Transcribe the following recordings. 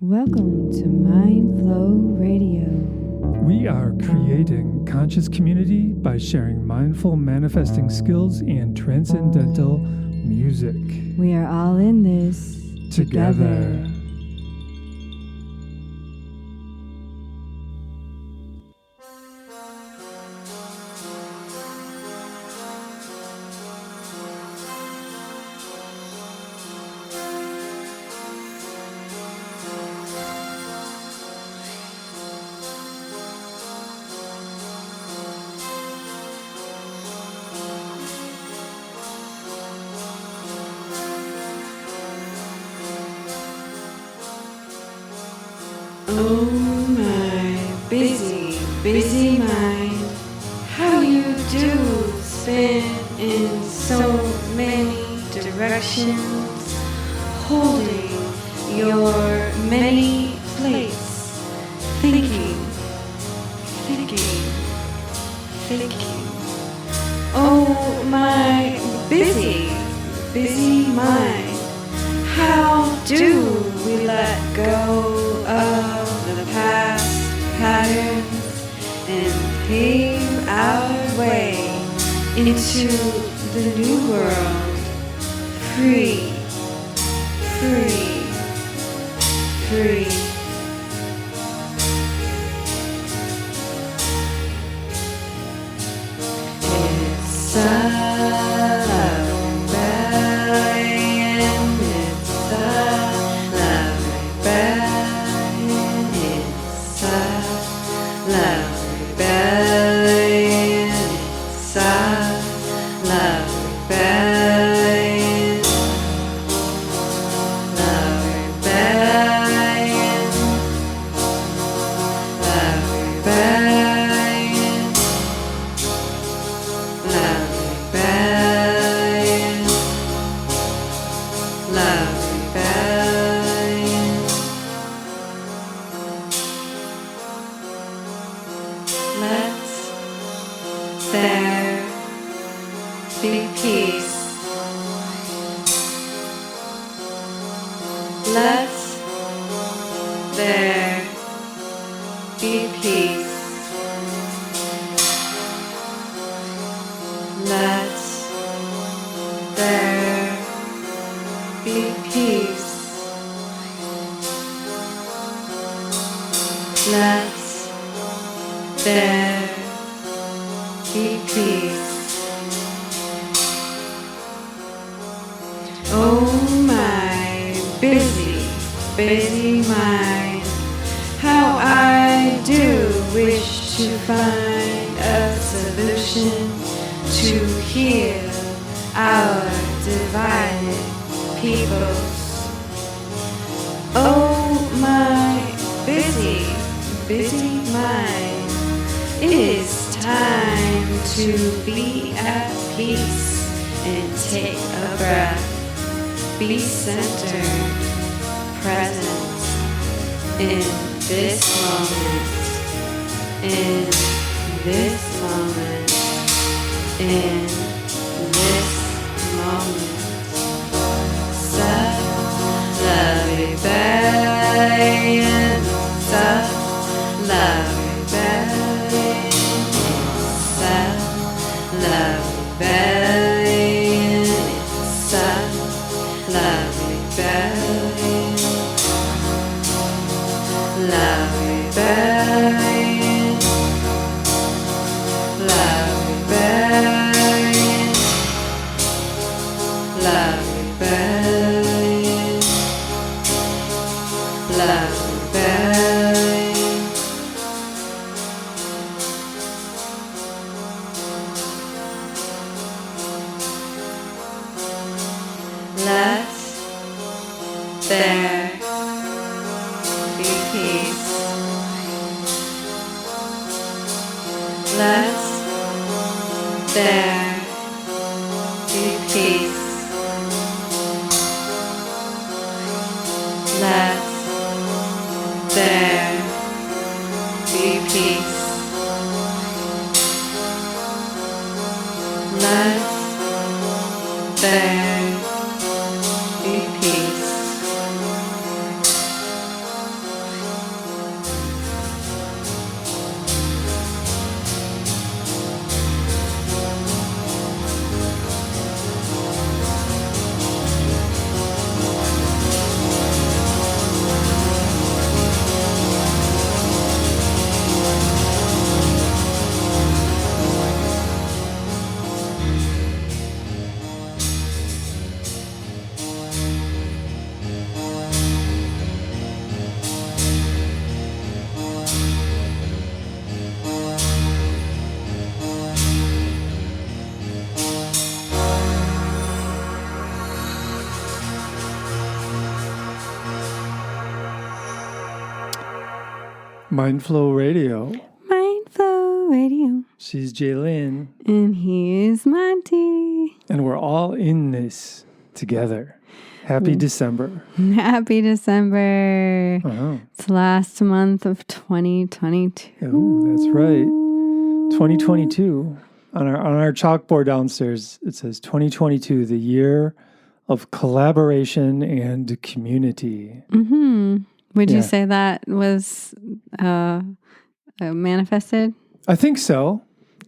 Welcome to Mindflow Radio. We are creating conscious community by sharing mindful manifesting skills and transcendental music. We are all in this together. Oh my busy mind, how you do spin in so many directions, holding your many plates, thinking. Oh my busy mind, how do we let go of the past patterns and pave our way into the new world, free. It's a there be peace. Let there be peace. Let there be peace. Let there be peace. Oh my busy mind, how I do wish to find a solution to heal our divided peoples. Oh my busy mind, it is time to be at peace and take a breath. Be centered, present in this moment, in this moment, in this moment. Self-love rebellion, self-love rebellion, self-love rebellion, self-love rebellion, love rebellion, love rebellion, love rebellion, love rebellion. Let there be peace. Let there be peace. Let there be peace. Let there be peace. Mindflow Radio. Mindflow Radio. She's Jaylin. And he's Monte. And we're all in this together. Happy December. Happy December. Uh-huh. It's the last month of 2022. Oh, that's right. 2022. On our chalkboard downstairs, it says 2022, the year of collaboration and community. Mm-hmm. Would you say that was manifested? I think so.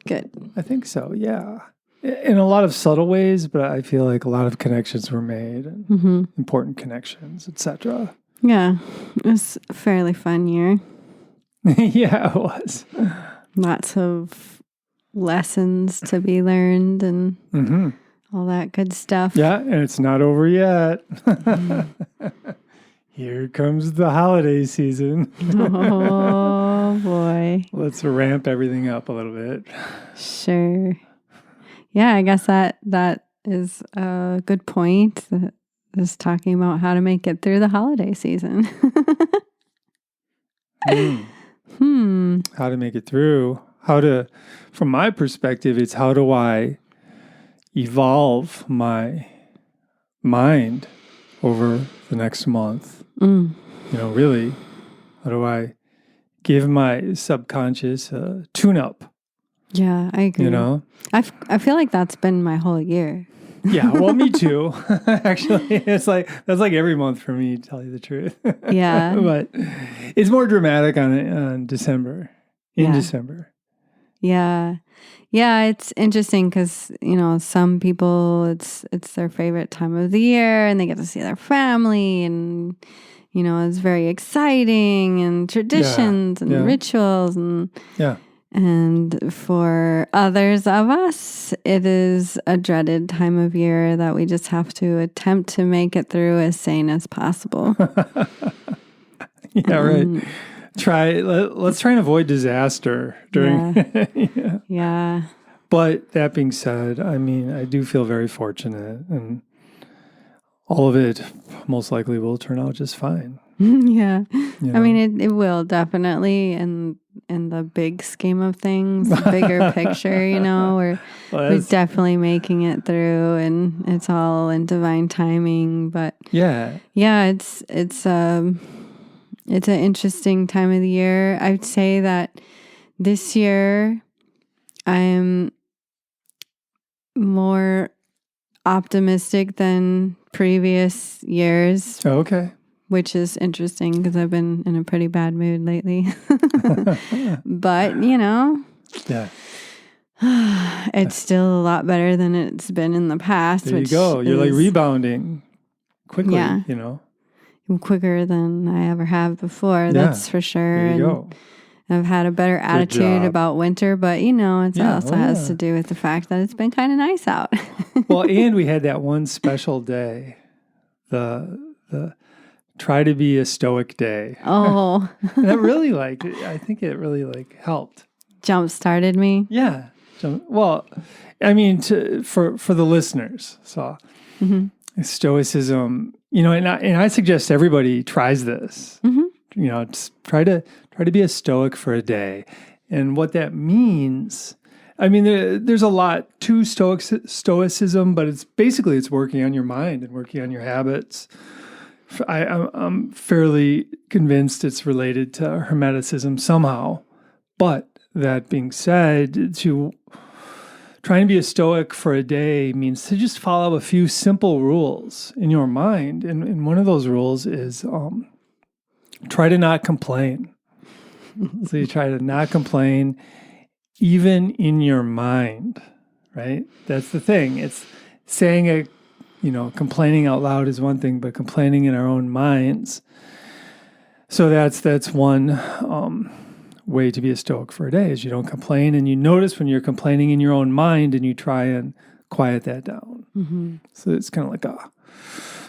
Good. I think so, yeah. In a lot of subtle ways, but I feel like a lot of connections were made, and important connections, etc. Yeah, it was a fairly fun year. Yeah, it was. Lots of lessons to be learned and all that good stuff. Yeah, and it's not over yet. Here comes the holiday season. Oh, boy. Let's ramp everything up a little bit. Sure. Yeah, I guess that is a good point. Just talking about how to make it through the holiday season. How to make it through. From my perspective, it's how do I evolve my mind over the next month? Really, how do I give my subconscious a tune-up? Yeah, I agree. I feel like that's been my whole year. Yeah, well, me too. Actually, that's like every month for me, to tell you the truth. Yeah. But it's more dramatic on December. December. Yeah. Yeah, it's interesting because, some people, it's their favorite time of the year and they get to see their family and, it's very exciting and traditions and rituals and... Yeah. And for others of us, it is a dreaded time of year that we just have to attempt to make it through as sane as possible. Yeah, right. Let's try and avoid disaster during. Yeah. But that being said, I mean, I do feel very fortunate, and all of it most likely will turn out just fine. Yeah. I mean, it will definitely, and in the big scheme of things, the bigger picture, we're definitely making it through, and it's all in divine timing. But yeah, it's an interesting time of the year. I'd say that this year I'm more optimistic than previous years. Oh, okay. Which is interesting because I've been in a pretty bad mood lately. But, it's still a lot better than it's been in the past. There you go. You're like rebounding quickly, Quicker than I ever have before, that's for sure. There you go. I've had a better attitude about winter, but, it also has to do with the fact that it's been kind of nice out. Well, and we had that one special day, the try to be a Stoic day. Oh. That really I think it really helped. Jump started me. Yeah. Well, I mean, for the listeners, so Stoicism, and I suggest everybody tries this. Just try to be a Stoic for a day. And what that means, I mean, there's a lot to Stoicism, but it's working on your mind and working on your habits. I'm fairly convinced it's related to Hermeticism somehow. But that being said, to try and be a Stoic for a day means to just follow a few simple rules in your mind. And one of those rules is try to not complain. So you try to not complain even in your mind, right? That's the thing. It's saying complaining out loud is one thing, but complaining in our own minds. So that's one way to be a Stoic for a day is you don't complain, and you notice when you're complaining in your own mind and you try and quiet that down. So it's kind of like a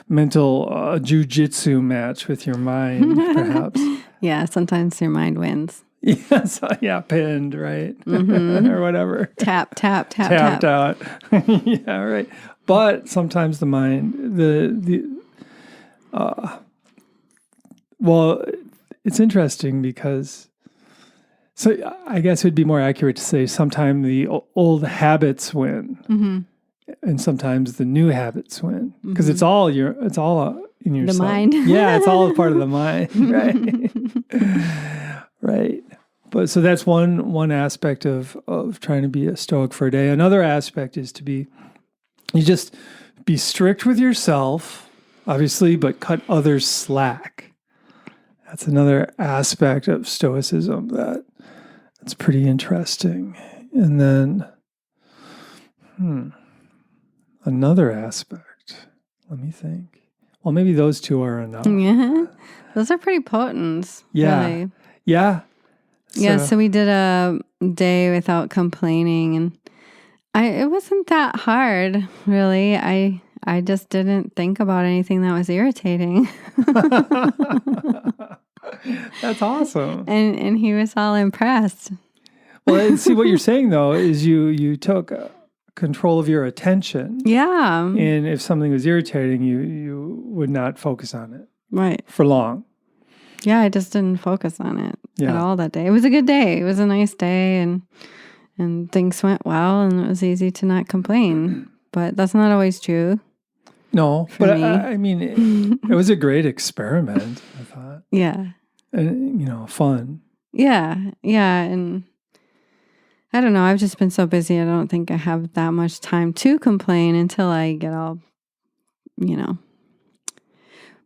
mental jujitsu match with your mind, perhaps. Yeah, sometimes your mind wins. Pinned, right? Or whatever. Tapped out. Yeah, right. But sometimes the mind, well, it's interesting because So I guess it'd be more accurate to say sometimes the old habits win, and sometimes the new habits win, because it's all in your the mind. Yeah, it's all a part of the mind, right? Right. But so that's one aspect of trying to be a Stoic for a day. Another aspect is you just be strict with yourself, obviously, but cut others slack. That's another aspect of Stoicism that's pretty interesting. And then, another aspect. Let me think. Well, maybe those two are enough. Yeah, those are pretty potent. Yeah, really. yeah. So we did a day without complaining, and it wasn't that hard, really. I just didn't think about anything that was irritating. That's awesome. And he was all impressed. Well, see, what you're saying, though, is you took control of your attention. Yeah. And if something was irritating, you would not focus on it. Right. For long. Yeah, I just didn't focus on it at all that day. It was a good day. It was a nice day, and things went well, and it was easy to not complain. But that's not always true. No, but I mean, it was a great experiment, I thought. Yeah. And, fun. Yeah. Yeah. And I don't know. I've just been so busy. I don't think I have that much time to complain until I get all,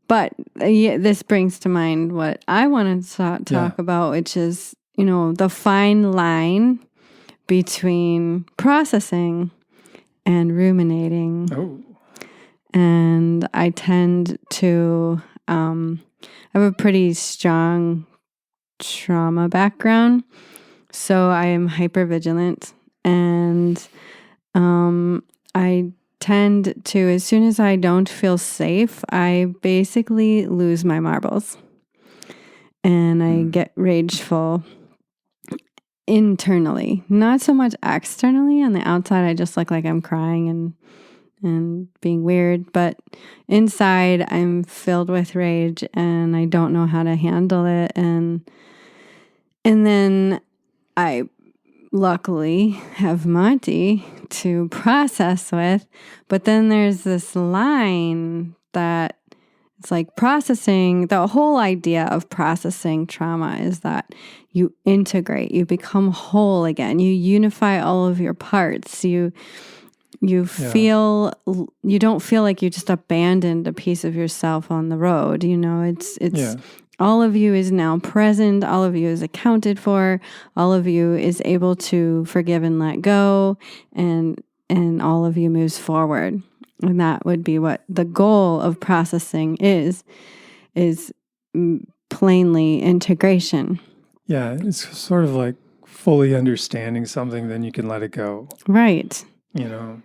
But this brings to mind what I wanted to talk about, which is, the fine line between processing and ruminating. Oh. And I tend to I have a pretty strong trauma background, so I am hypervigilant, and I tend to, as soon as I don't feel safe, I basically lose my marbles, and I get rageful internally, not so much externally. On the outside, I just look like I'm crying and being weird, but inside I'm filled with rage and I don't know how to handle it, and then I luckily have Monte to process with, but then there's this line that it's like processing. The whole idea of processing trauma is that you integrate, you become whole again, you unify all of your parts, you feel, you don't feel like you just abandoned a piece of yourself on the road. It's all of you is now present. All of you is accounted for. All of you is able to forgive and let go, and all of you moves forward. And that would be what the goal of processing is plainly integration. Yeah, it's sort of like fully understanding something, then you can let it go. Right. And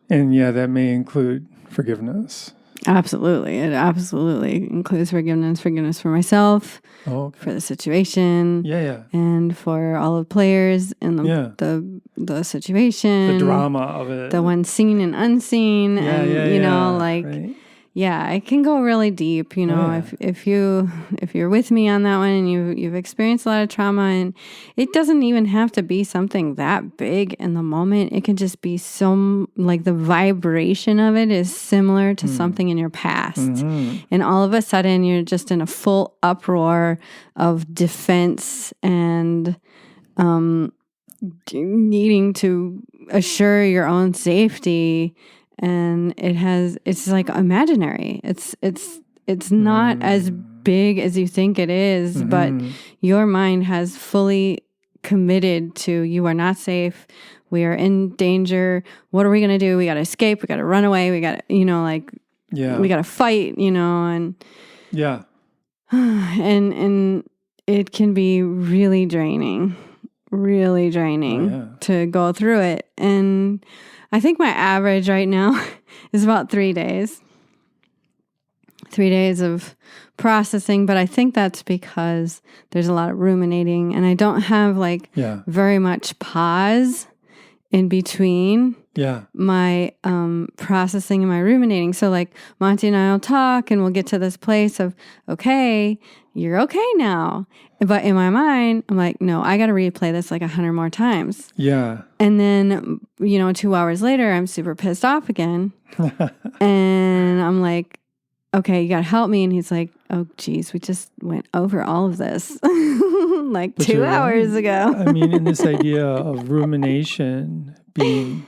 that may include forgiveness. Absolutely. It absolutely includes forgiveness for myself, for the situation, and for all of the players in the situation, the drama of it, the one seen and unseen, right. Yeah, it can go really deep, if you're with me on that one and you've experienced a lot of trauma, and it doesn't even have to be something that big in the moment. It can just be the vibration of it is similar to something in your past. Mm-hmm. And all of a sudden you're just in a full uproar of defense and needing to assure your own safety. And it's like imaginary. It's not as big as you think it is, but your mind has fully committed to, you are not safe. We are in danger. What are we going to do? We got to escape. We got to run away. We got to, we got to fight, and and it can be really draining to go through it. And I think my average right now is about 3 days. 3 days of processing, but I think that's because there's a lot of ruminating and I don't have very much pause in between my processing and my ruminating. So like Monte and I will talk and we'll get to this place of, okay, you're okay now. But in my mind, I'm like, no, I got to replay this like 100 more times. Yeah. And then, 2 hours later, I'm super pissed off again. And I'm like, okay, you got to help me. And he's like, oh, geez, we just went over all of this like but 2 hours ago. I mean, in this idea of rumination being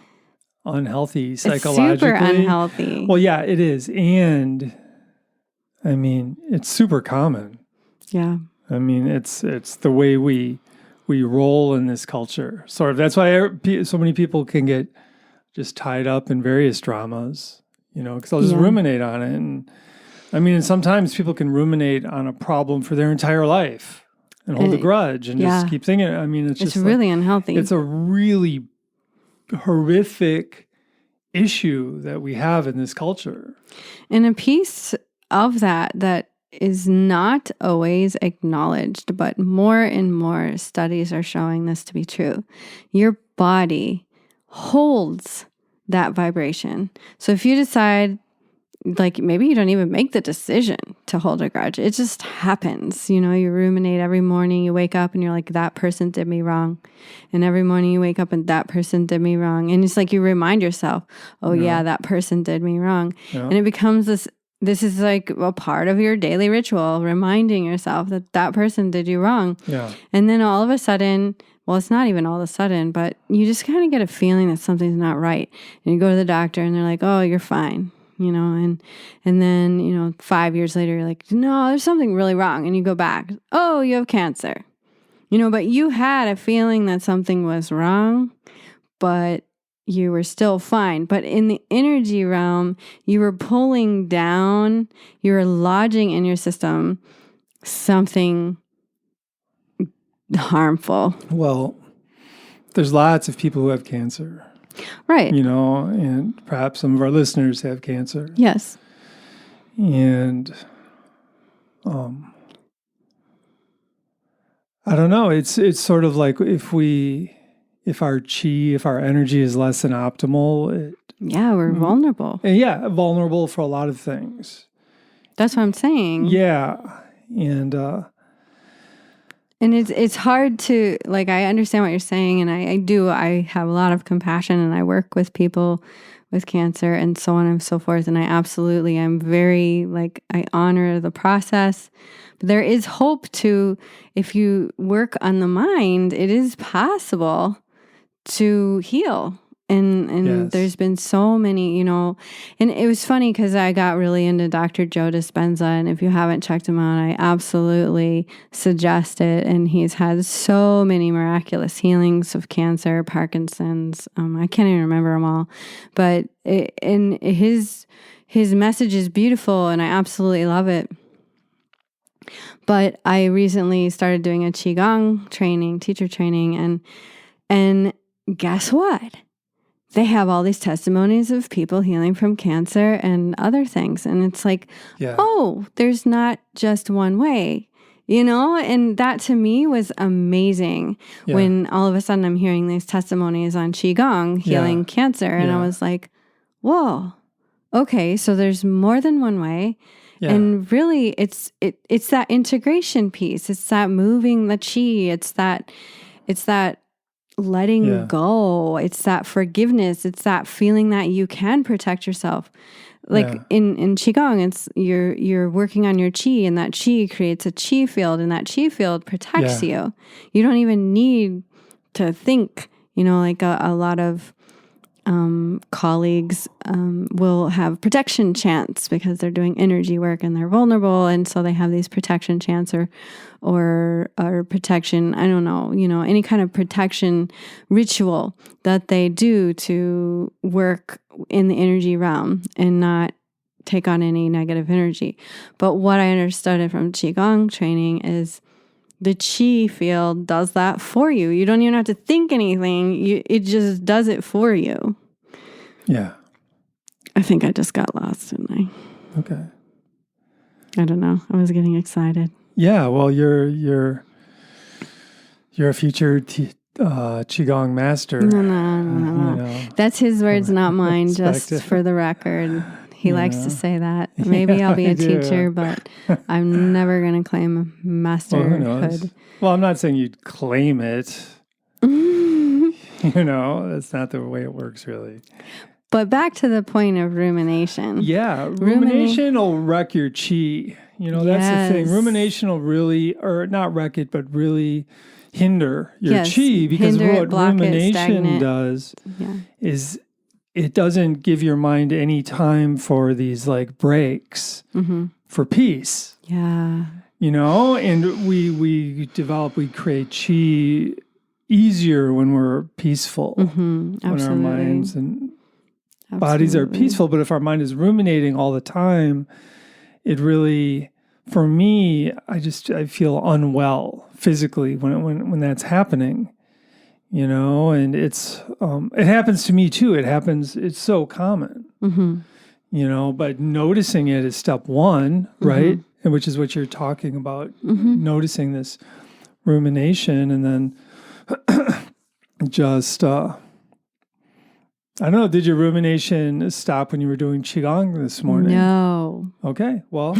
unhealthy psychologically. It's super unhealthy. Well, yeah, it is. And I mean, it's super common. Yeah. I mean, it's the way we roll in this culture. Sort of. That's why so many people can get just tied up in various dramas, because they'll just ruminate on it. And I mean, and sometimes people can ruminate on a problem for their entire life and hold a grudge and just keep thinking. I mean, it's just really unhealthy. It's a really horrific issue that we have in this culture. And a piece of that is not always acknowledged, but more and more studies are showing this to be true. Your body holds that vibration. So if you decide, like maybe you don't even make the decision to hold a grudge, it just happens. You ruminate every morning, you wake up and you're like, that person did me wrong. And every morning you wake up and that person did me wrong. And it's like you remind yourself, oh yeah, that person did me wrong. Yeah. And it becomes this is like a part of your daily ritual, reminding yourself that person did you wrong. Yeah. And then all of a sudden, well, it's not even all of a sudden, but you just kind of get a feeling that something's not right. And you go to the doctor and they're like, oh, you're fine. And then, 5 years later, you're like, no, there's something really wrong. And you go back, oh, you have cancer. But you had a feeling that something was wrong, but you were still fine. But in the energy realm, you were pulling down, you were lodging in your system something harmful. Well, there's lots of people who have cancer. Right. And perhaps some of our listeners have cancer. Yes. And I don't know. It's sort of like if our energy is less than optimal. We're vulnerable. And vulnerable for a lot of things. That's what I'm saying. Yeah. And it's hard to, like, I understand what you're saying, and I have a lot of compassion, and I work with people with cancer and so on and so forth, and I absolutely am very, I honor the process. But there is hope if you work on the mind, it is possible to heal. And yes. There's been so many, and it was funny because I got really into Dr. Joe Dispenza, and if you haven't checked him out, I absolutely suggest it. And he's had so many miraculous healings of cancer, Parkinson's. I can't even remember them all, but his message is beautiful, and I absolutely love it. But I recently started doing a Qigong training, teacher training, and guess what? They have all these testimonies of people healing from cancer and other things. And it's like, oh, there's not just one way, And that to me was amazing when all of a sudden I'm hearing these testimonies on Qigong healing cancer. And I was like, whoa, okay, so there's more than one way. Yeah. And really, it's that integration piece. It's that moving the chi. It's that letting go. It's that forgiveness. It's that feeling that you can protect yourself. In Qigong, it's you're working on your chi, and that chi creates a chi field, and that chi field protects you. You don't even need to think. A lot of colleagues will have protection chants because they're doing energy work and they're vulnerable, and so they have these protection chants or protection, I don't know, any kind of protection ritual that they do to work in the energy realm and not take on any negative energy. But what I understood from Qigong training is the chi field does that for you. You don't even have to think anything. It just does it for you. Yeah. I think I just got lost, didn't I? Okay. I don't know. I was getting excited. Yeah. Well, you're a future Qigong master. No. That's his words, not mine, just for the record. He likes to say that. Maybe I'll be a teacher, but I'm never going to claim masterhood. Well, I'm not saying you'd claim it. That's not the way it works, really. But back to the point of rumination. Yeah, rumination will wreck your chi. That's the thing. Rumination will really, or not wreck it, but really hinder your chi, because what rumination does is it doesn't give your mind any time for these like breaks for peace. Yeah. And we create chi easier when we're peaceful, when our minds and bodies are peaceful. But if our mind is ruminating all the time, it really, for me, I feel unwell physically when that's happening, and it happens to me too. It's so common, but noticing it is step one, right? And which is what you're talking about, noticing this rumination, and then just, I don't know, did your rumination stop when you were doing Qigong this morning? No. Okay, well,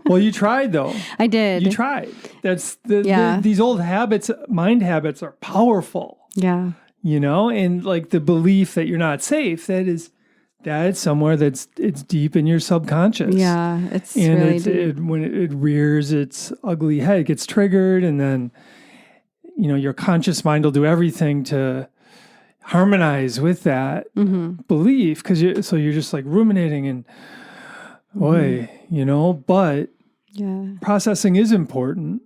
you tried though. I did. You tried. That's these old habits, mind habits are powerful. Yeah. And like the belief that you're not safe, that's somewhere it's deep in your subconscious. Yeah, it's really deep. When it rears its ugly head, it gets triggered, and then your conscious mind will do everything to harmonize with that belief, because you're just like ruminating and but processing is important.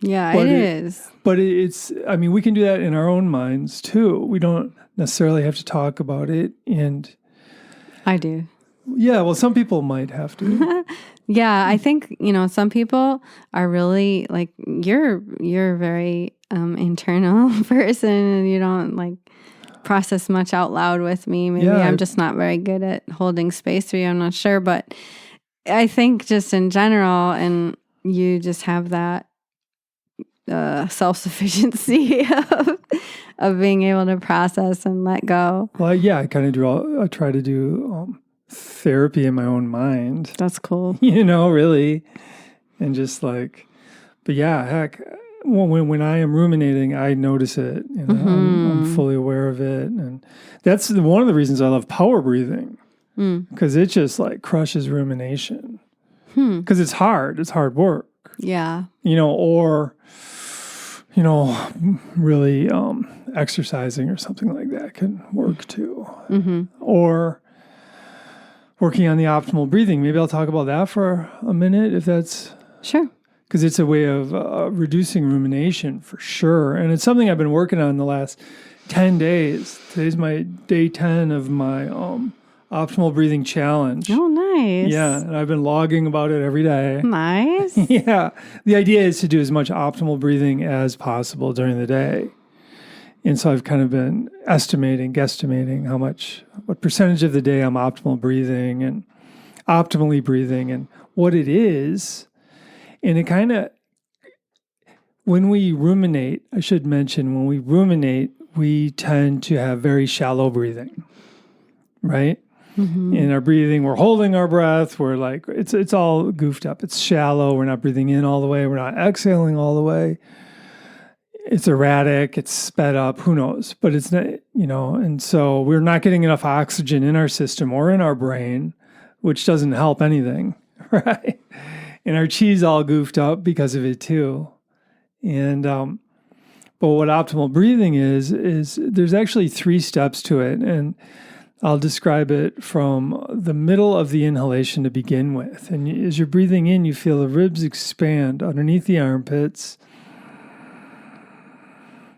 Yeah, it is. But we can do that in our own minds too. We don't necessarily have to talk about it. And I do. Yeah, well, some people might have to. Yeah, I think, some people are really like, you're a very internal person, and you don't like process much out loud with me. Maybe I'm just not very good at holding space for you. I'm not sure, but I think just in general, and you just have that self-sufficiency of being able to process and let go. Well, yeah, I kind of do. I try to do therapy in my own mind. That's cool. Really, and just like, but yeah, heck, when I am ruminating, I notice it. I'm fully aware of it, and that's one of the reasons I love power breathing, because it just like crushes rumination. Because it's hard. It's hard work. Yeah. Or really exercising or something like that can work too. Or working on the optimal breathing. Maybe I'll talk about that for a minute, if that's... Sure. Because it's a way of reducing rumination for sure. And it's something I've been working on the last 10 days. Today's my day 10 of my optimal breathing challenge. Oh, nice. Yeah, and I've been logging about it every day. Nice. Yeah. The idea is to do as much optimal breathing as possible during the day. And so I've kind of been guesstimating what percentage of the day I'm optimally breathing and what it is. And it kind of, when we ruminate, I should mention, when we ruminate, we tend to have very shallow breathing, right? In our breathing, we're holding our breath. We're like, it's all goofed up. It's shallow. We're not breathing in all the way. We're not exhaling all the way. It's erratic. It's sped up. Who knows? But it's not, and so we're not getting enough oxygen in our system or in our brain, which doesn't help anything, right? And our chi's all goofed up because of it too. And, but what optimal breathing is there's actually 3 steps to it. And I'll describe it from the middle of the inhalation to begin with. And as you're breathing in, you feel the ribs expand underneath the armpits,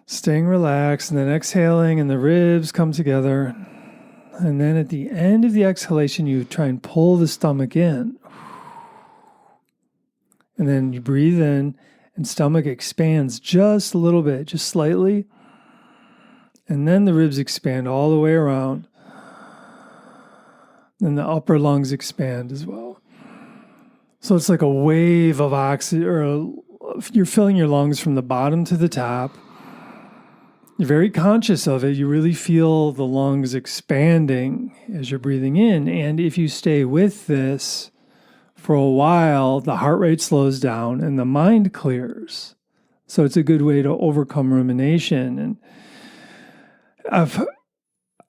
staying relaxed, and then exhaling, and the ribs come together. And then at the end of the exhalation, you try and pull the stomach in. And then you breathe in, and stomach expands just a little bit, just slightly. And then the ribs expand all the way around. And the upper lungs expand as well. So it's like a wave of oxygen, or you're filling your lungs from the bottom to the top. you're very conscious of it. You really feel the lungs expanding as you're breathing in. And if you stay with this for a while, the heart rate slows down and the mind clears. So it's a good way to overcome rumination. And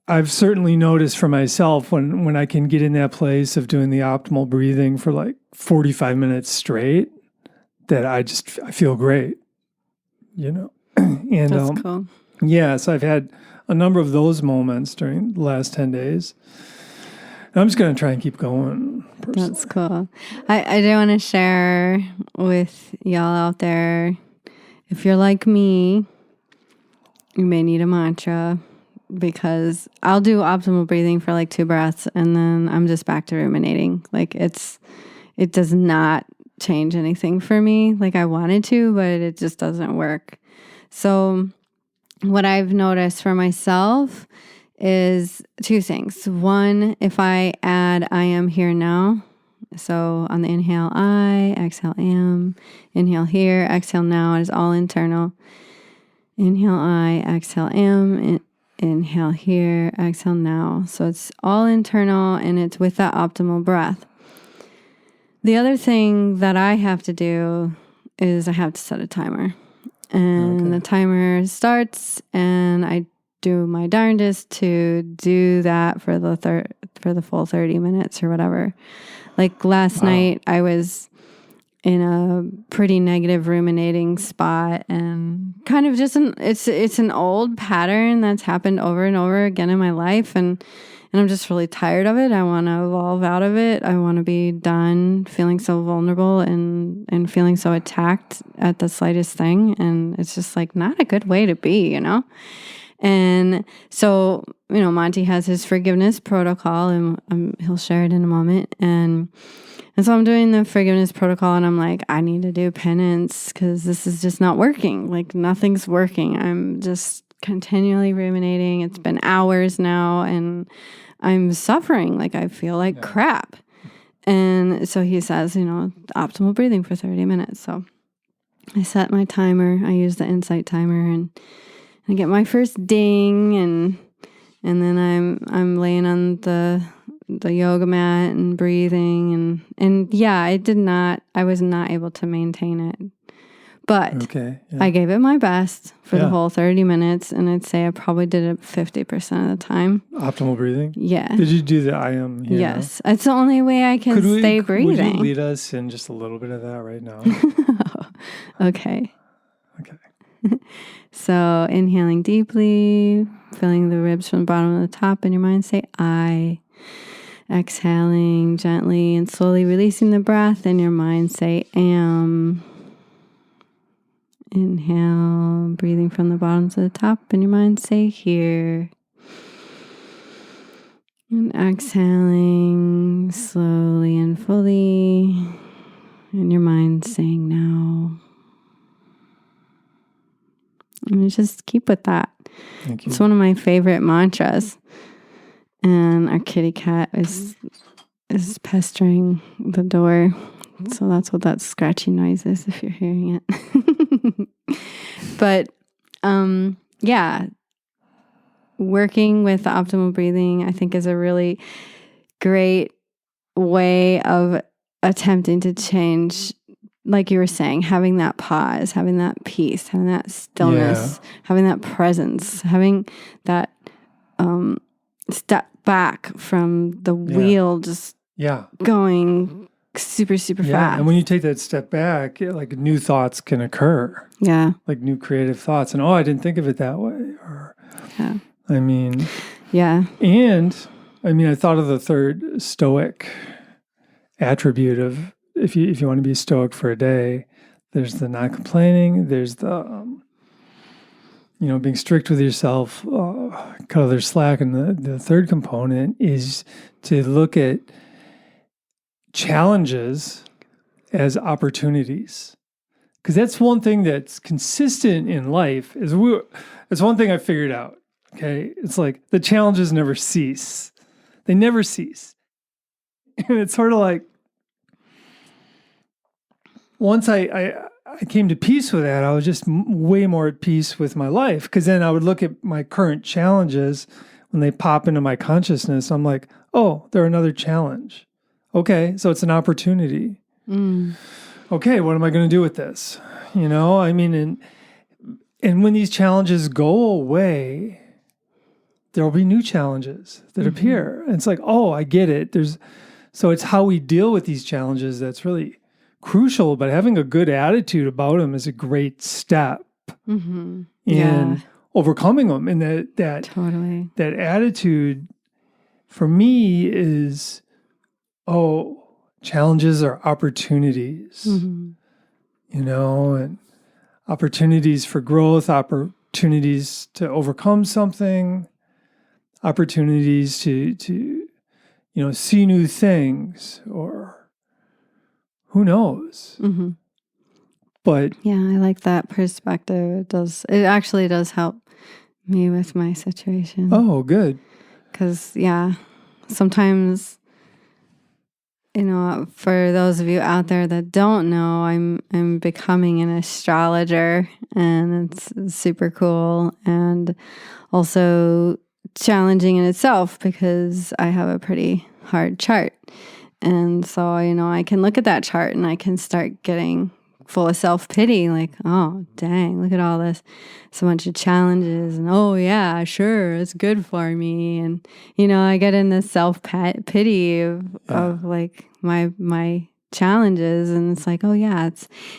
I've certainly noticed for myself when I can get in that place of doing the optimal breathing for like 45 minutes straight, that I feel great, And That's cool. Yeah, so I've had a number of those moments during the last 10 days. And I'm just going to try and keep going. Personally. That's cool. I do want to share with y'all out there, if you're like me, you may need a mantra, because I'll do optimal breathing for like 2 breaths and then I'm just back to ruminating. Like it does not change anything for me. Like I wanted to, but it just doesn't work. So what I've noticed for myself is 2 things. One, if I add I am here now. So on the inhale, I, exhale, am, inhale here, exhale now. It is all internal. Inhale, I, exhale, am, inhale here, exhale now. So it's all internal and it's with that optimal breath. The other thing that I have to do is I have to set a timer. And the timer starts and I do my darndest to do that for the full 30 minutes or whatever. Like last night I was in a pretty negative ruminating spot and kind of just it's an old pattern that's happened over and over again in my life, and I'm just really tired of it. I want to evolve out of it. I want to be done feeling so vulnerable and feeling so attacked at the slightest thing, and it's just like not a good way to be, And so, Monte has his forgiveness protocol, and he'll share it in a moment. And so I'm doing the forgiveness protocol, and I'm like, I need to do penance because this is just not working. Like, nothing's working. I'm just continually ruminating. It's been hours now, and I'm suffering. Like, I feel like crap. And so he says, optimal breathing for 30 minutes. So I set my timer. I use the Insight timer, and I get my first ding, and then I'm laying on the yoga mat and breathing, and yeah, I was not able to maintain it. But I gave it my best for the whole 30 minutes, and I'd say I probably did it 50% of the time. Optimal breathing? Yeah. Did you do the I am here? Yes. It's the only way I can stay breathing. Would you lead us in just a little bit of that right now? Okay. So inhaling deeply, filling the ribs from the bottom to the top, and your mind say I. Exhaling gently and slowly releasing the breath, and your mind say am. Inhale, breathing from the bottom to the top, and your mind say here. And exhaling slowly and fully, and your mind saying now. And just keep with that. Thank you. It's one of my favorite mantras. And our kitty cat is pestering the door. So that's what that scratchy noise is if you're hearing it. But working with the optimal breathing, I think, is a really great way of attempting to change, like you were saying, having that pause, having that peace, having that stillness, having that presence, having that step back from the wheel just going super, super fast. And when you take that step back, like new thoughts can occur. Yeah. Like new creative thoughts. And, I didn't think of it that way. Or, I mean. Yeah. And, I thought of the third Stoic attribute of, if you want to be Stoic for a day, there's the not complaining, there's the, being strict with yourself, cut others slack. And the third component is to look at challenges as opportunities. Because that's one thing that's consistent in life. It's one thing I figured out. Okay. It's like the challenges never cease. They never cease. And it's sort of like, once I I came to peace with that, I was just way more at peace with my life. Because then I would look at my current challenges when they pop into my consciousness. I'm like, oh, they're another challenge. Okay, so it's an opportunity. Okay, what am I going to do with this? I mean, and when these challenges go away, there will be new challenges that appear. And it's like, oh, I get it. So it's how we deal with these challenges that's really crucial, but having a good attitude about them is a great step in overcoming them. And that attitude for me is, challenges are opportunities, and opportunities for growth, opportunities to overcome something, opportunities to see new things, or who knows. But yeah, I like that perspective. It actually does help me with my situation. Oh, good. Because sometimes, for those of you out there that don't know, I'm becoming an astrologer, and it's super cool and also challenging in itself because I have a pretty hard chart. And so, I can look at that chart and I can start getting full of self-pity, like, oh, dang, look at all this. It's a bunch of challenges, and oh, yeah, sure, it's good for me. And, I get in this self-pity of like my challenges, and it's like, oh, yeah,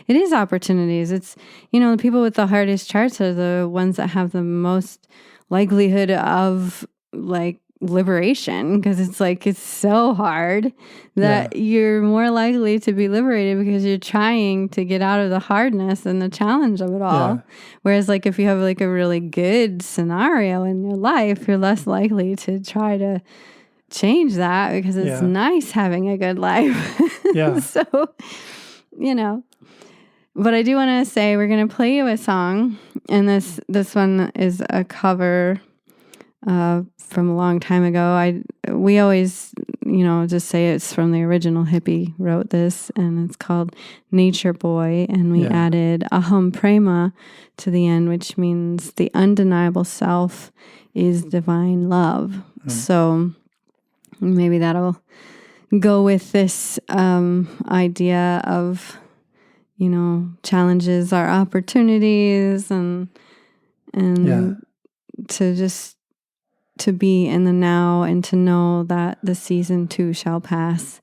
it is opportunities. It's, the people with the hardest charts are the ones that have the most likelihood of like liberation, because it's so hard that you're more likely to be liberated because you're trying to get out of the hardness and the challenge of it all. Whereas like if you have like a really good scenario in your life, you're less likely to try to change that because it's nice having a good life. So, but I do want to say we're going to play you a song, and this one is a cover from a long time ago. We always, just say it's from the original hippie wrote this, and it's called Nature Boy, and we added aham prema to the end, which means the undeniable self is divine love. So maybe that'll go with this idea of, challenges are opportunities, and to be in the now and to know that the season too shall pass.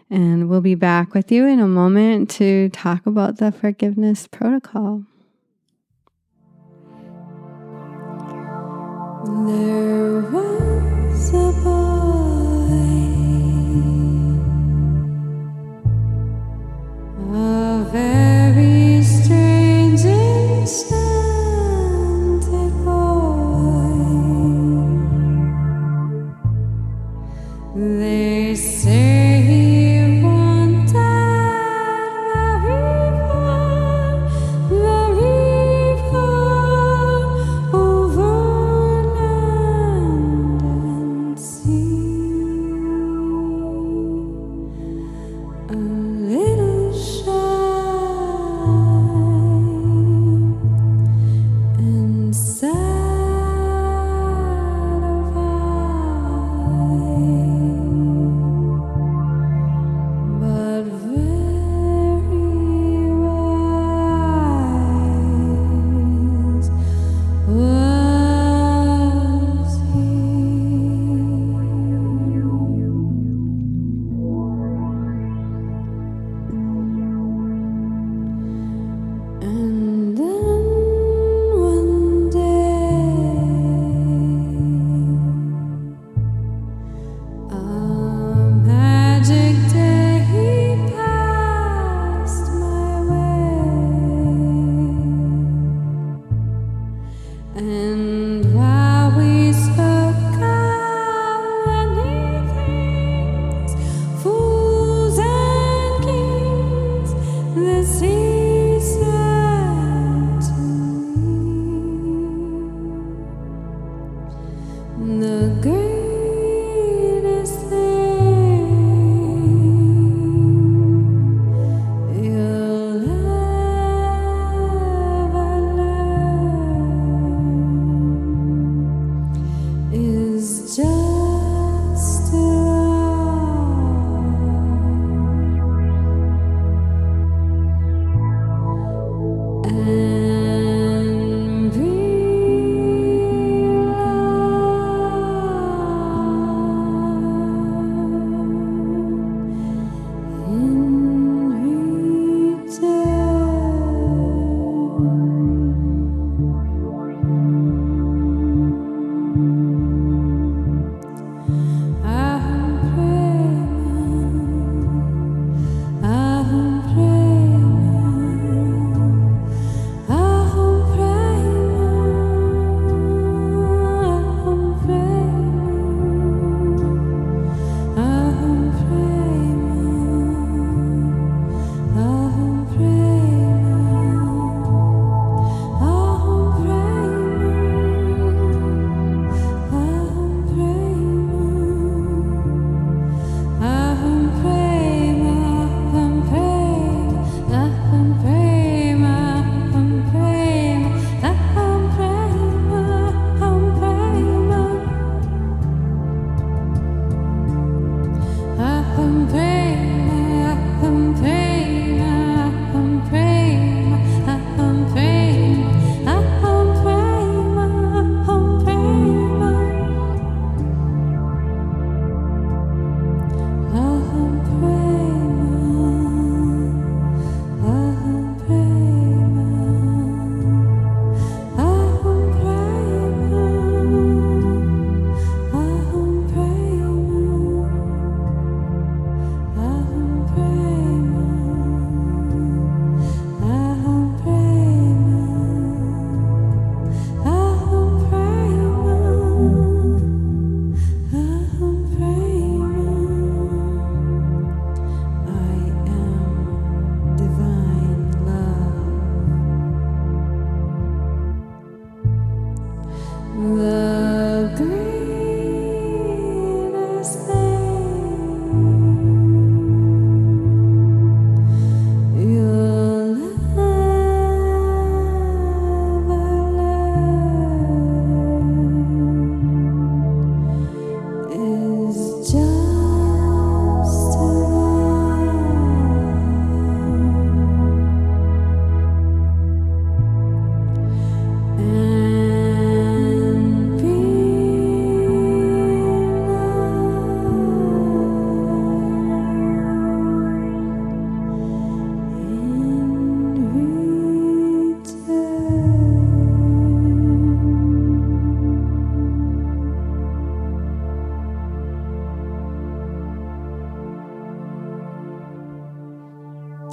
And we'll be back with you in a moment to talk about the forgiveness protocol. There was a boy, a very strange enchanted boy. They say he wanted very far over land and sea.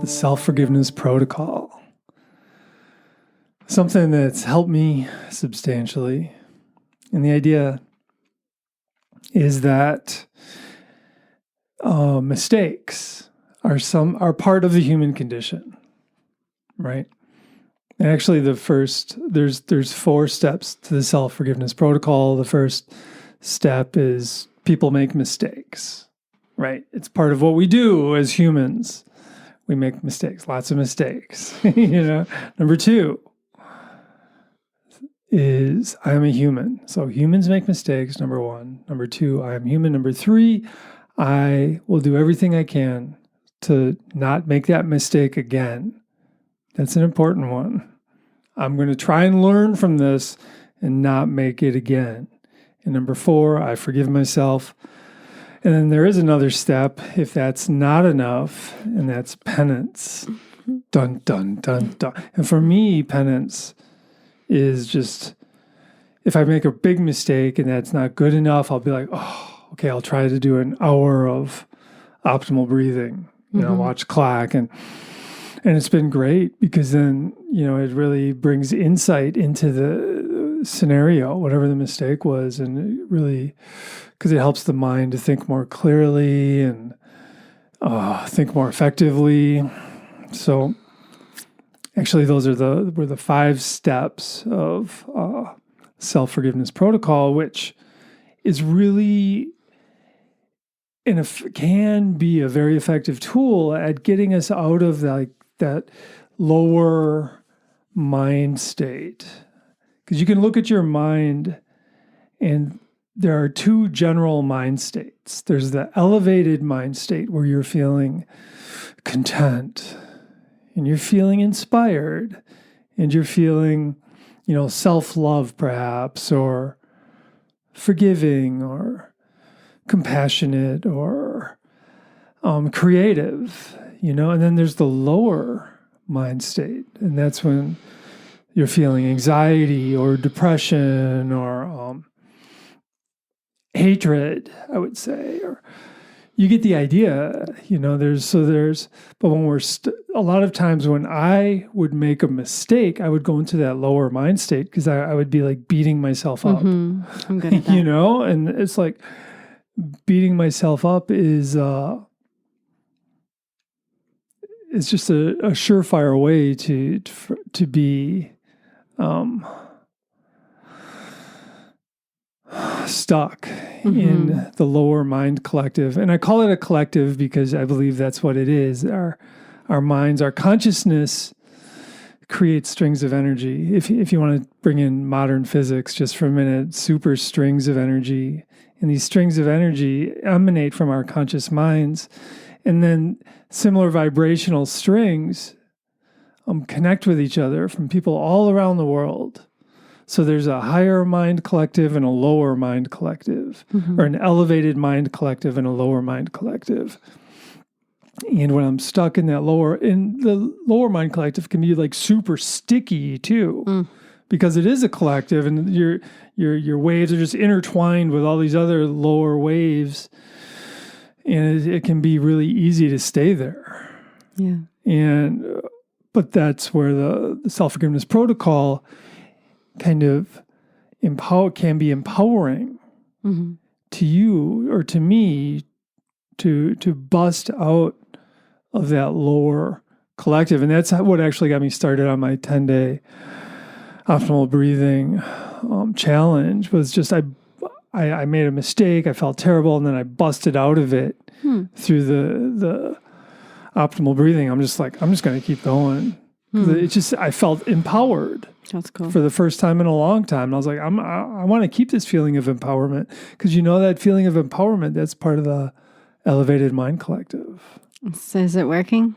the self-forgiveness protocol. Something that's helped me substantially. And the idea is that mistakes are part of the human condition, right? And actually, there's 4 steps to the self-forgiveness protocol. The first step is people make mistakes, right? It's part of what we do as humans. We make mistakes, lots of mistakes. Number 2 is I am a human. So humans make mistakes, number 1. Number 2, I am human. Number 3, I will do everything I can to not make that mistake again. That's an important one. I'm going to try and learn from this and not make it again. And number 4, I forgive myself. And then there is another step if that's not enough, and that's penance. Dun, dun, dun, dun. And for me, penance is just, if I make a big mistake and that's not good enough, I'll be like, oh, okay, I'll try to do an hour of optimal breathing, watch clock. And it's been great because then, it really brings insight into the scenario, whatever the mistake was. And it really, because it helps the mind to think more clearly and think more effectively. So actually, those were the 5 steps of self-forgiveness protocol, which is really can be a very effective tool at getting us out of that lower mind state. Because you can look at your mind, and there are 2 general mind states. There's the elevated mind state where you're feeling content, and you're feeling inspired, and you're feeling, self-love perhaps, or forgiving, or compassionate, or creative, and then there's the lower mind state, and that's when you're feeling anxiety or depression or hatred, I would say, or you get the idea, but when a lot of times when I would make a mistake, I would go into that lower mind state because I would be like beating myself up. Mm-hmm. I'm good at that. And it's like beating myself up is it's just a surefire way to be stuck in the lower mind collective. And I call it a collective because I believe that's what it is. Our minds, our consciousness creates strings of energy. If you want to bring in modern physics just for a minute, super strings of energy. And these strings of energy emanate from our conscious minds. And then similar vibrational strings connect with each other from people all around the world. So there's a higher mind collective and a lower mind collective, or an elevated mind collective and a lower mind collective. And when I'm stuck in the lower mind collective can be like super sticky too, because it is a collective, and your waves are just intertwined with all these other lower waves, and it can be really easy to stay there. Yeah. But that's where the self-forgiveness protocol kind of can be empowering to you or to me to bust out of that lower collective. And that's what actually got me started on my 10-day optimal breathing challenge. Was just I made a mistake, I felt terrible, and then I busted out of it through the optimal breathing. I'm just going to keep going. I felt empowered. That's cool. For the first time in a long time. And I was like, I want to keep this feeling of empowerment, because that feeling of empowerment, that's part of the elevated mind collective. So is it working?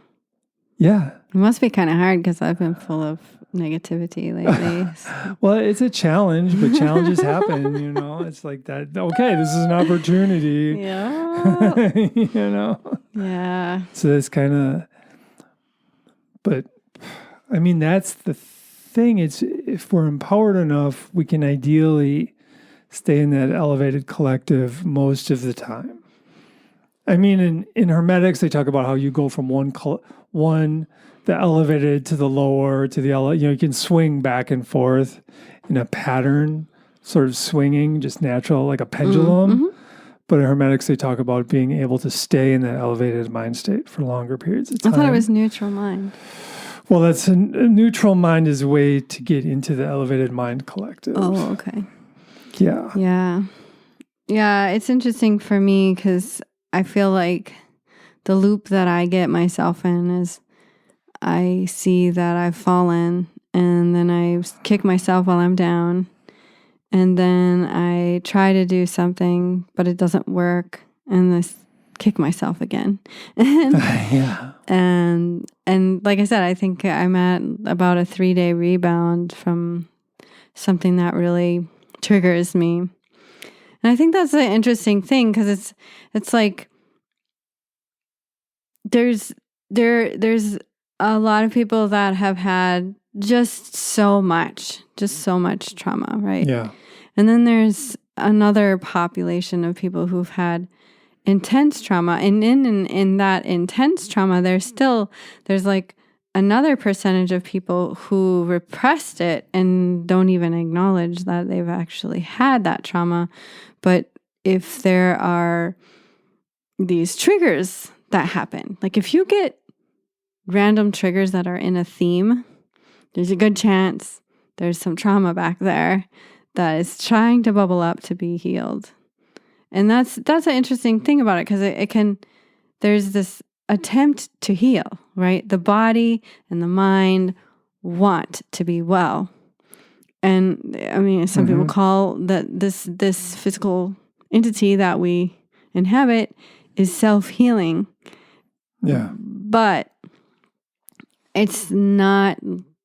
Yeah. It must be kind of hard because I've been full of negativity lately. So. Well, it's a challenge, but challenges happen, It's like that. Okay, this is an opportunity. Yeah. Yeah. So that's kind of, but I mean, that's the thing. It's if we're empowered enough, we can ideally stay in that elevated collective most of the time. I mean, in Hermetics, they talk about how you go from the elevated to the lower to the you can swing back and forth in a pattern, sort of swinging, just natural, like a pendulum. Mm-hmm. But in Hermetics, they talk about being able to stay in that elevated mind state for longer periods of time. I thought it was neutral mind. Well, that's a neutral mind is a way to get into the elevated mind collective. Oh, okay. Yeah. Yeah. Yeah, it's interesting for me because I feel like the loop that I get myself in is I see that I've fallen and then I kick myself while I'm down. And then I try to do something, but it doesn't work. And I kick myself again. Yeah. And like I said, I think I'm at about a 3-day rebound from something that really triggers me. And I think that's an interesting thing because it's like there's a lot of people that have had just so much trauma, right? Yeah. And then there's another population of people who've had intense trauma. And in that intense trauma, there's like another percentage of people who repressed it and don't even acknowledge that they've actually had that trauma. But if there are these triggers that happen, like if you get random triggers that are in a theme, there's a good chance there's some trauma back there that is trying to bubble up to be healed. And that's an interesting thing about it because there's this attempt to heal, right? The body and the mind want to be well. And I mean, some people call that this physical entity that we inhabit is self-healing. Yeah. But it's not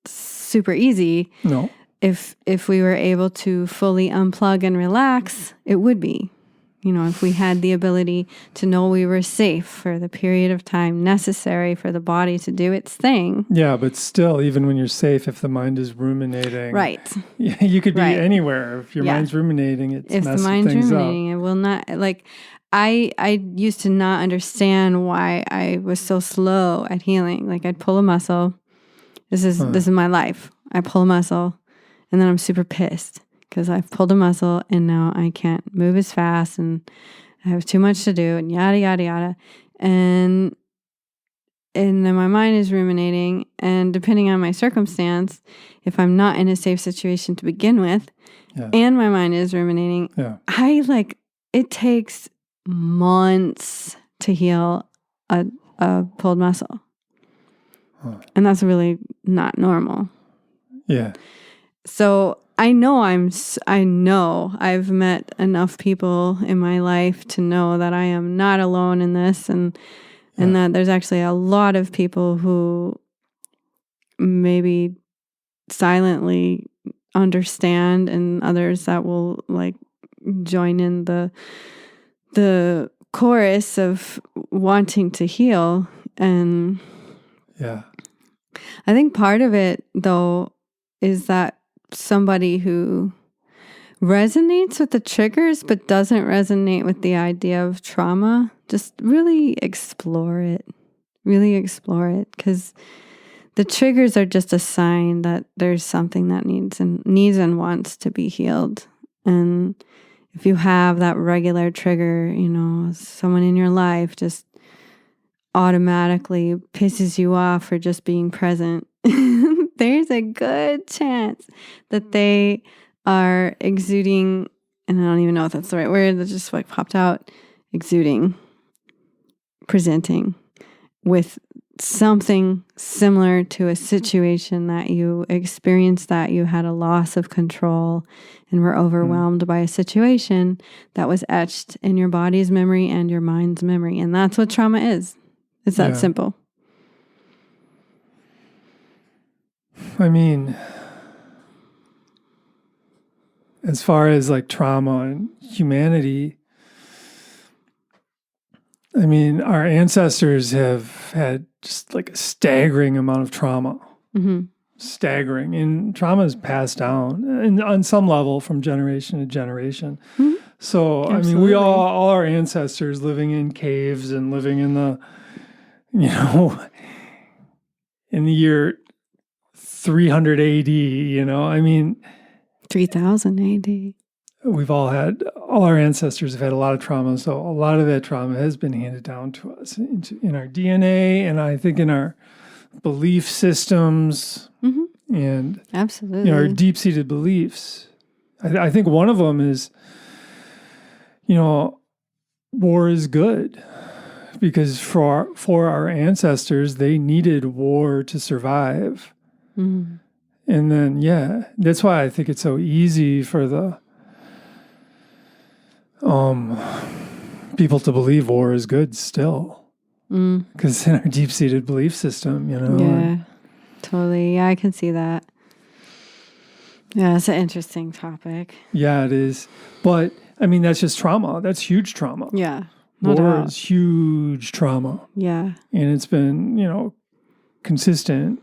super easy. No. If we were able to fully unplug and relax, it would be. You know, if we had the ability to know we were safe for the period of time necessary for the body to do its thing. Yeah, but still, even when you're safe, if the mind is ruminating. Right. You could be anywhere. If your mind's ruminating, it's messing things up. If the mind's ruminating, it will not, like, I used to not understand why I was so slow at healing. Like, I'd pull a muscle. This is my life. I pull a muscle, and then I'm super pissed. Because I've pulled a muscle and now I can't move as fast and I have too much to do and yada, yada, yada. And then my mind is ruminating. And depending on my circumstance, if I'm not in a safe situation to begin with, and my mind is ruminating, it takes months to heal a pulled muscle. And that's really not normal. Yeah. So I know I've met enough people in my life to know that I am not alone in this and that there's actually a lot of people who maybe silently understand and others that will like join in the chorus of wanting to heal. And I think part of it though is that somebody who resonates with the triggers but doesn't resonate with the idea of trauma, just really explore it because the triggers are just a sign that there's something that needs and wants to be healed. And if you have that regular trigger, you know, someone in your life just automatically pisses you off for just being present, there's a good chance that they are exuding, and I don't even know if that's the right word, that just like popped out, presenting with something similar to a situation that you experienced, that you had a loss of control and were overwhelmed by a situation that was etched in your body's memory and your mind's memory. And that's what trauma is. It's that simple. I mean, as far as like trauma and humanity, I mean, our ancestors have had just like a staggering amount of trauma. Mm-hmm. Staggering. And trauma is passed down and on some level from generation to generation. Mm-hmm. So, Absolutely. I mean, we all our ancestors living in caves and living in the, in the year 300 AD, I mean, 3000 AD. all our ancestors have had a lot of trauma. So a lot of that trauma has been handed down to us in our DNA, and I think in our belief systems and absolutely, our deep-seated beliefs. I think one of them is, war is good, because for our ancestors, they needed war to survive. Mm-hmm. And then, that's why I think it's so easy for the people to believe war is good still. Because in our deep-seated belief system, Yeah, totally. Yeah, I can see that. Yeah, it's an interesting topic. Yeah, it is. But, I mean, that's just trauma. That's huge trauma. Yeah. War is huge trauma. Yeah. And it's been, consistent.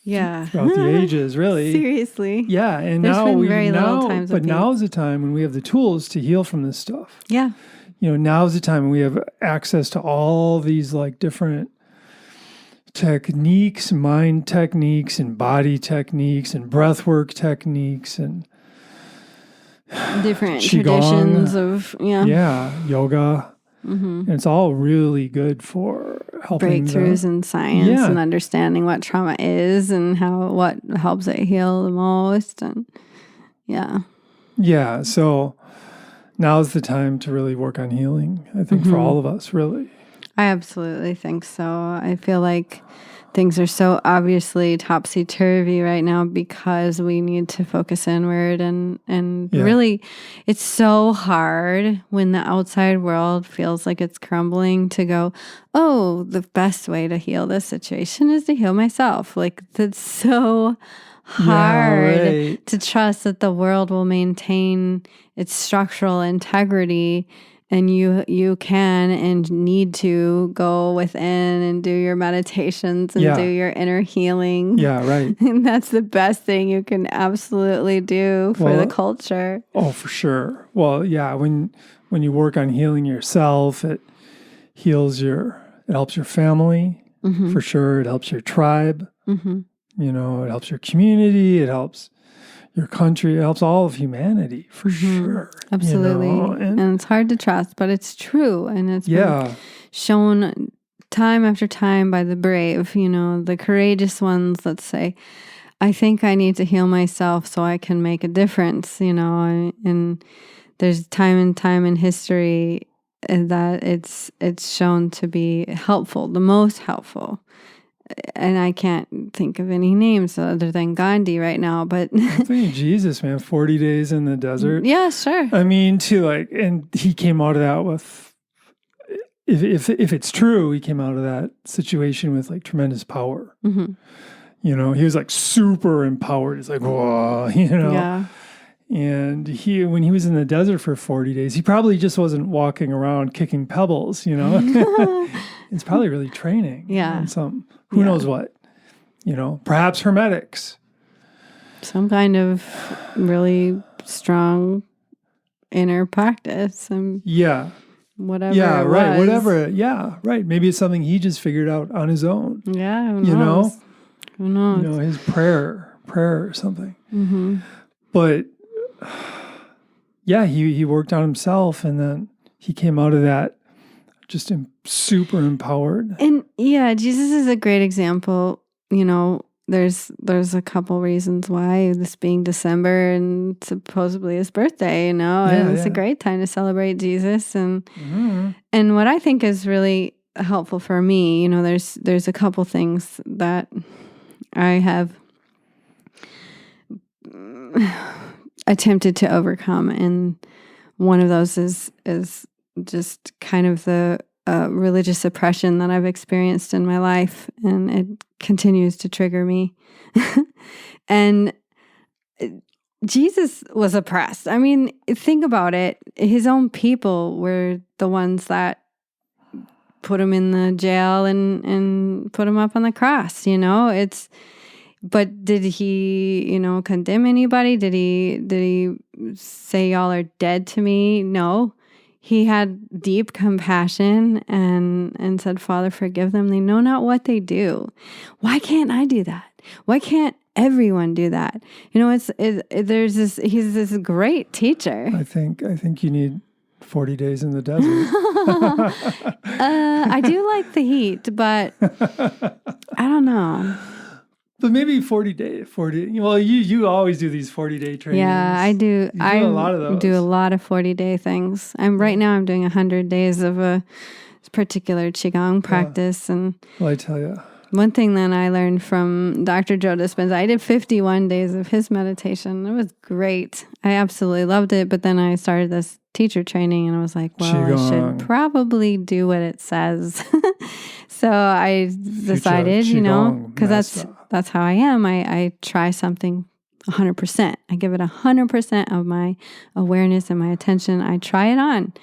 Yeah. Throughout the ages, really. Seriously. Yeah. And There's been very little times but now's the time when we have the tools to heal from this stuff. Yeah. Now's the time when we have access to all these like different techniques, mind techniques and body techniques and breathwork techniques and different Qigong, traditions of yoga. And it's all really good for helping breakthroughs in science and understanding what trauma is and what helps it heal the most. And so now's the time to really work on healing, I think, for all of us, really. I absolutely think so. I feel like things are so obviously topsy-turvy right now because we need to focus inward and really it's so hard when the outside world feels like it's crumbling to go, oh, the best way to heal this situation is to heal myself. Like, that's so hard to trust that the world will maintain its structural integrity. And you can and need to go within and do your meditations and do your inner healing. Yeah, right. And that's the best thing you can absolutely do for the culture. Oh, for sure. Well, yeah, when you work on healing yourself, it helps your family, for sure. It helps your tribe. It helps your community. It helps your country. It helps all of humanity, for sure. Absolutely. And it's hard to trust, but it's true. And it's been shown time after time by the brave, the courageous ones that say, I think I need to heal myself so I can make a difference, and there's time and time in history that it's shown to be helpful, the most helpful. And I can't think of any names other than Gandhi right now, but I think Jesus, man, 40 days in the desert. Yeah, sure. I mean, and he came out of that with, if it's true, he came out of that situation with like tremendous power. He was like super empowered. He's like, whoa, Yeah. And when he was in the desert for 40 days, he probably just wasn't walking around kicking pebbles, It's probably really training. Yeah. Who knows what, perhaps hermetics. Some kind of really strong inner practice. And whatever. Yeah, right. Was. Whatever. Yeah, right. Maybe it's something he just figured out on his own. Yeah. Who knows? Who knows? His prayer or something. But he worked on himself, and then he came out of that just super empowered. And Jesus is a great example. There's a couple reasons why, this being December and supposedly his birthday, and it's a great time to celebrate Jesus. And what I think is really helpful for me, there's a couple things that I have attempted to overcome, and one of those is just kind of the religious oppression that I've experienced in my life, and it continues to trigger me. And Jesus was oppressed. I mean, think about it. His own people were the ones that put him in the jail and put him up on the cross. But did he, condemn anybody? Did he say y'all are dead to me? No. He had deep compassion and said, Father, forgive them. They know not what they do. Why can't I do that? Why can't everyone do that? He's this great teacher. I think you need 40 days in the desert. I do like the heat, but I don't know. But maybe 40 days. Well, you always do these 40-day trainings. Yeah, I do. I do a lot of those. Do a lot of 40-day things. Right now I'm doing 100 days of a particular Qigong practice. And well, I tell you. One thing that I learned from Dr. Joe Dispenza, I did 51 days of his meditation. It was great. I absolutely loved it. But then I started this teacher training and I was like, well, Qigong. I should probably do what it says. So I decided, because that's how I am. I try something 100%. I give it 100% of my awareness and my attention. I try it on.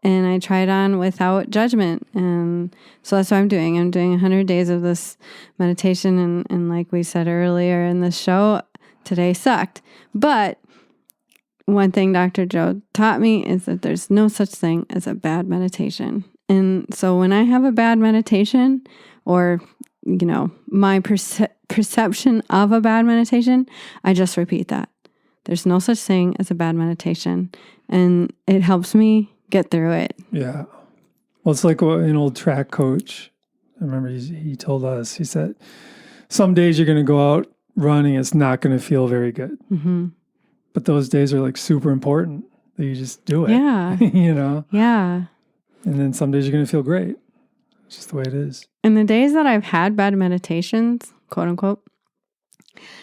And I try it on without judgment. And so that's what I'm doing. I'm doing 100 days of this meditation. And like we said earlier in the show, today sucked. But one thing Dr. Joe taught me is that there's no such thing as a bad meditation. And so when I have a bad meditation or, my perception of a bad meditation, I just repeat that. There's no such thing as a bad meditation. And it helps me get through it. Yeah. Well, it's like an old track coach. I remember he told us, he said, some days you're going to go out running, it's not going to feel very good. Mm-hmm. But those days are like super important that you just do it. Yeah. Yeah. And then some days you're going to feel great. It's just the way it is. And the days that I've had bad meditations, quote unquote,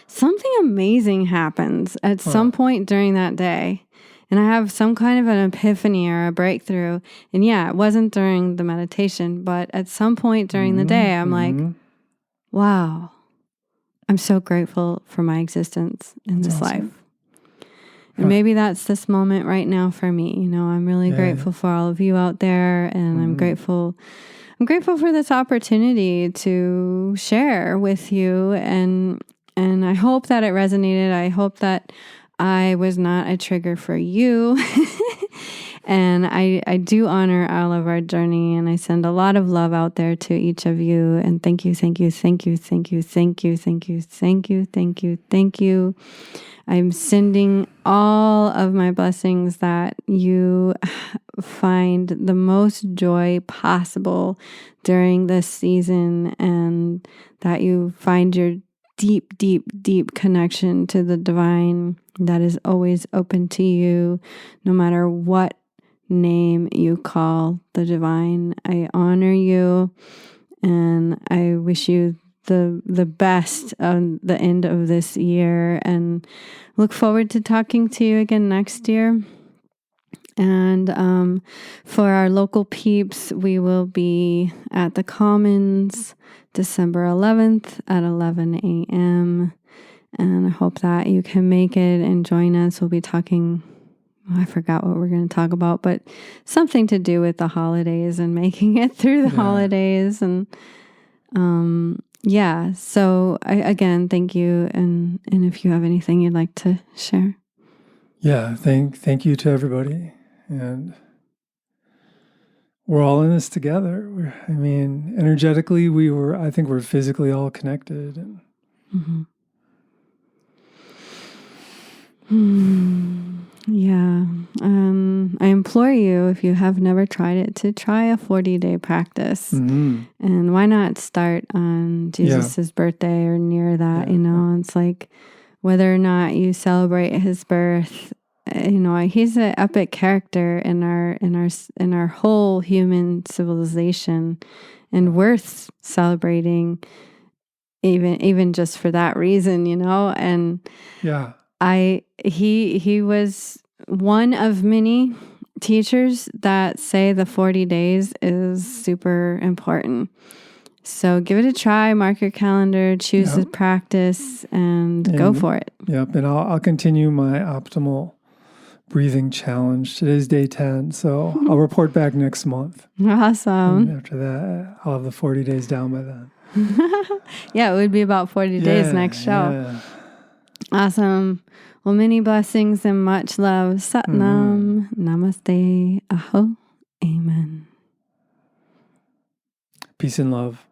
something amazing happens at some point during that day. And I have some kind of an epiphany or a breakthrough. And yeah, it wasn't during the meditation, but at some point during the day, I'm like, wow, I'm so grateful for my existence in this life. And maybe that's this moment right now for me. I'm really grateful for all of you out there. And I'm grateful for this opportunity to share with you. And I hope that it resonated. I hope that I was not a trigger for you. And I do honor all of our journey, and I send a lot of love out there to each of you. And thank you, thank you, thank you, thank you, thank you, thank you, thank you, thank you, thank you. I'm sending all of my blessings that you find the most joy possible during this season, and that you find your deep, deep, deep connection to the divine that is always open to you, no matter what name you call the divine. I honor you, and I wish you the best on the end of this year, and look forward to talking to you again next year. And for our local peeps, we will be at the Commons December 11th at 11 a.m. And I hope that you can make it and join us. We'll be talking, I forgot what we're going to talk about, but something to do with the holidays and making it through the holidays. And so again, thank you. And if you have anything you'd like to share. Yeah, thank you to everybody. And we're all in this together. Energetically, I think we're physically all connected. And Yeah. I implore you, if you have never tried it, to try a 40-day practice. And why not start on Jesus's birthday or near that? It's like, whether or not you celebrate his birth, he's an epic character in our whole human civilization, and worth celebrating, even just for that reason, And he was one of many teachers that say the 40 days is super important. So give it a try, mark your calendar, choose a practice, and go for it. Yep, and I'll continue my optimal breathing challenge. Today's day 10, so I'll report back next month. Awesome. And after that, I'll have the 40 days down by then. Yeah, it would be about 40 days next show. Yeah. Awesome. Well, many blessings and much love. Satnam. Namaste. Aho. Amen. Peace and love.